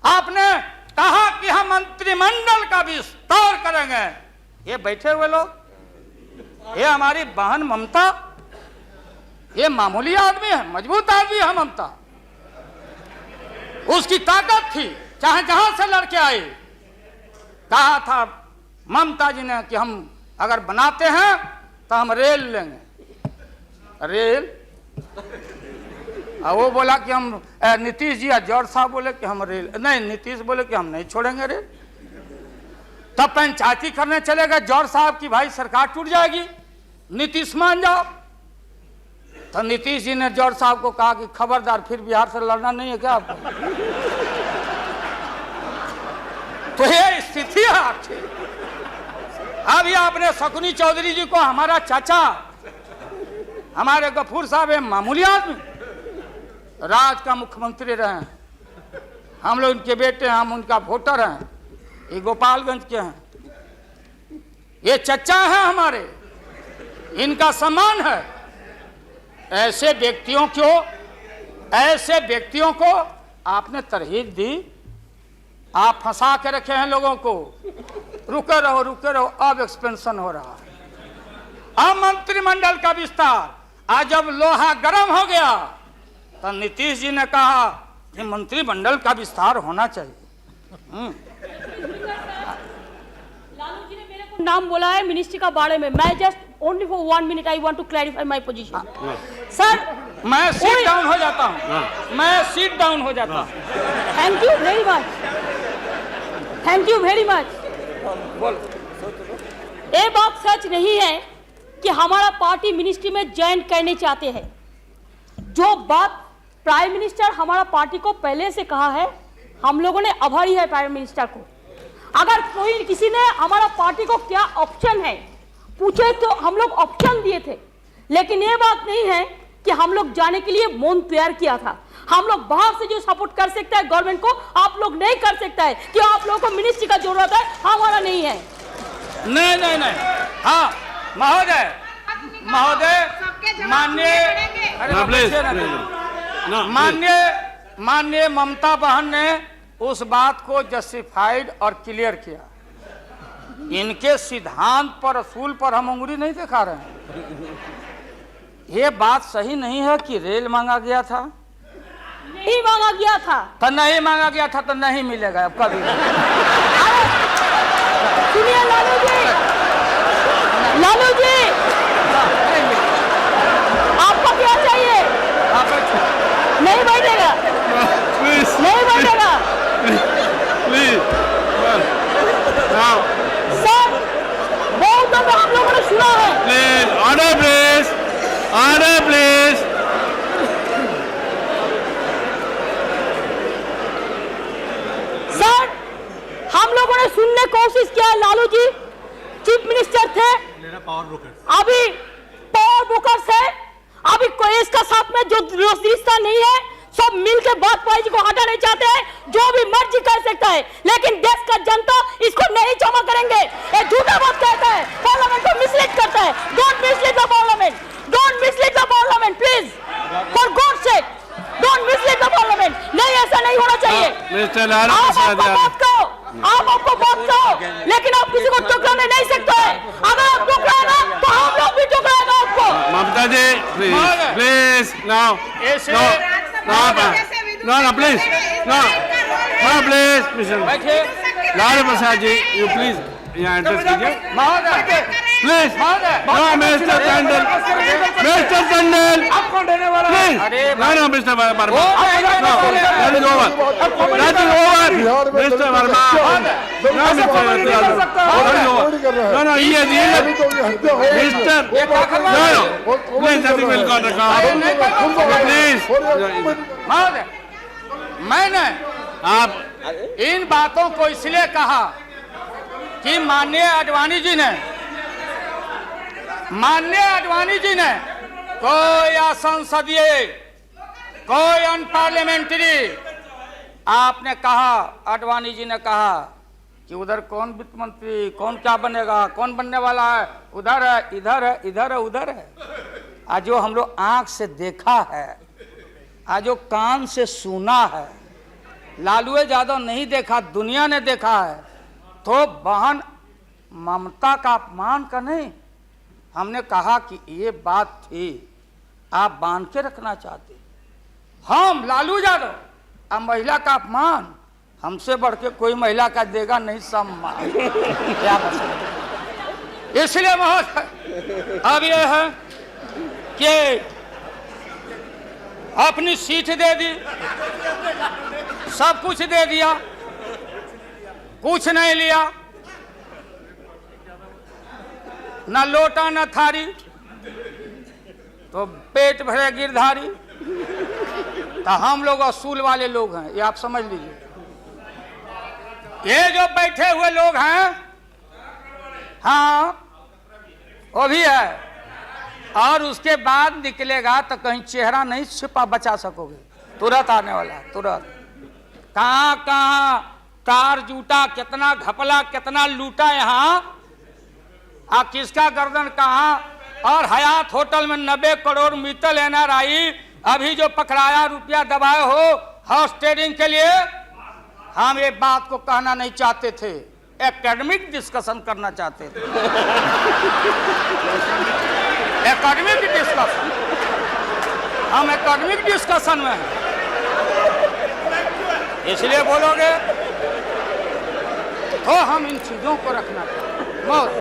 आपने कहा कि हम मंत्रिमंडल का विस्तार करेंगे। ये बैठे हुए लोग, ये हमारी बहन ममता, ये मामूली आदमी है, मजबूत आदमी है ममता। उसकी ताकत थी, चाहे जहां से लड़के आए। कहा था ममता जी ने कि हम अगर बनाते हैं तो हम रेल लेंगे, रेल। और वो बोला कि हम, नीतीश जी या जॉर्ज साहब बोले कि हम रेल नहीं, नीतीश बोले कि हम नहीं छोड़ेंगे रेल। तब पंचायती करने चले गए जॉर्ज साहब की भाई सरकार टूट जाएगी, नीतीश मान जाओ। तो नीतीश जी ने जॉर्ज साहब को कहा कि खबरदार, फिर बिहार से लड़ना नहीं है क्या आपको? तो ये स्थिति है आपकी। अभी आपने शकुनी चौधरी जी को, हमारा चाचा, हमारे गफूर साहब है मामूली आदमी, राज का मुख्यमंत्री रहे हैं, हम लोग उनके बेटे हैं, हम उनका वोटर हैं, ये गोपालगंज के हैं, ये चचा हैं हमारे, इनका सम्मान है। ऐसे व्यक्तियों को आपने तरहीब दी, आप फंसा के रखे हैं लोगों को। रुके रहो, अब एक्सपेंशन हो रहा है। अब मंत्रिमंडल का विस्तार, आज जब लोहा गर्म हो गया तो नीतीश जी ने कहा कि मंत्रिमंडल का विस्तार होना चाहिए। लालू जी ने मेरे को नाम बोला है मिनिस्ट्री का बारे में। मैं just only for 1 minute I want to clarify my position. Sir मैं सीट डाउन हो जाता हूँ, मैं सीट डाउन हो जाता हूँ। Thank you very much, thank you very much. ये बात सच नहीं है कि हमारा पार्टी मिनिस्ट्री में ज्वाइन करने चाहते हैं। जो बात प्राइम मिनिस्टर हमारा पार्टी को पहले से कहा है, हम लोगों ने आभारी है प्राइम मिनिस्टर को। अगर कोई किसी ने हमारा पार्टी को क्या ऑप्शन है पूछे तो हम लोग ऑप्शन दिए थे, लेकिन ये बात नहीं है कि हम लोग जाने के लिए मन तैयार किया था। हम लोग बाहर से जो सपोर्ट कर सकता है गवर्नमेंट को, आप लोग नहीं कर सकता है कि आप लोगों को मिनिस्ट्री का जरूरत है, हमारा नहीं है। नहीं, हाँ महोदय, माननीय ममता बहन ने उस बात को जस्टिफाइड और क्लियर किया। इनके सिद्धांत पर, असूल पर हम उंगली नहीं दिखा रहे हैं। ये बात सही नहीं है कि रेल मांगा गया था, नहीं मांगा गया था तो नहीं मांगा गया था तो नहीं मिलेगा अब कभी। सुनिए लालू जी, आपको क्या चाहिए? नहीं बैठेगा, नहीं बैठेगा सर। बहुत दफा हम लोगों ने सुना है। Please order, please. सर हम लोगों ने सुनने की कोशिश किया। लालू जी चीफ मिनिस्टर थे, अभी पावर ब्रोकर्स है, अभी कोई इसका साथ में जो रिश्ता नहीं है, सब मिलकर बात जी को हटाना चाहते हैं। जो भी मर्जी कर सकता है, लेकिन देश का जनता इसको नहीं क्षमा करेंगे। ये झूठा बात कहता है, पार्लियामेंट को मिसलीड करता है। Don't mislead the parliament, don't mislead the parliament please, for God sake don't mislead the parliament. नहीं, ऐसा नहीं होना चाहिए। आप आपको बात कहो, लेकिन आप किसी को टुकराने नहीं सकते हैं। अगर आप टुकराएगा तो हम लोग भी टुकराएगा आपको। Mamata ji please now please Lalu Prasad ji you please यहाँ एड्रेस कीजिए please. Mister Tandon please, no mister Verma, mister Verma, no ये मिस्टर प्लीज महोदय, मैंने आप इन बातों को इसलिए कहा कि माननीय आडवाणी जी ने कोई असंसदीय, कोई अनपार्लियामेंट्री, आपने कहा, आडवाणी जी ने कहा कि उधर कौन वित्त मंत्री, कौन क्या बनेगा, कौन बनने वाला है, उधर है, इधर है, इधर है, उधर है। आज जो हम लोग आंख से देखा है, आज जो कान से सुना है, लालू यादव नहीं देखा, दुनिया ने देखा है। तो बहन ममता का अपमान का नहीं, हमने कहा कि ये बात थी, आप बांध के रखना चाहते। हम लालू यादव अब महिला का अपमान, हमसे बढ़ के कोई महिला का देगा नहीं सम्मान। क्या बता, इसलिए महोदय अब ये है कि अपनी सीट दे दी, सब कुछ दे दिया, कुछ नहीं लिया, न लोटा न थारी, तो पेट भरे गिरधारी। तो हम लोग असूल वाले लोग हैं, ये आप समझ लीजिए। ये जो बैठे हुए लोग हैं, हाँ वो भी है, और उसके बाद निकलेगा तो कहीं चेहरा नहीं छिपा बचा सकोगे, तुरंत आने वाला है, तुरंत। कहाँ कहाँ कार जूटा, कितना घपला, कितना लूटा यहाँ, किसका गर्दन कहाँ। और हयात होटल में 90 करोड़ मित्तल NRI अभी जो पकड़ाया, रुपया दबाए हो हाउस ट्रेडिंग के लिए। हम ये बात को कहना नहीं चाहते थे, एकेडमिक डिस्कशन करना चाहते थे। एकेडमिक डिस्कशन, हम एकेडमिक डिस्कशन में हैं, इसलिए बोलोगे तो हम इन चीजों को रखना चाहिए।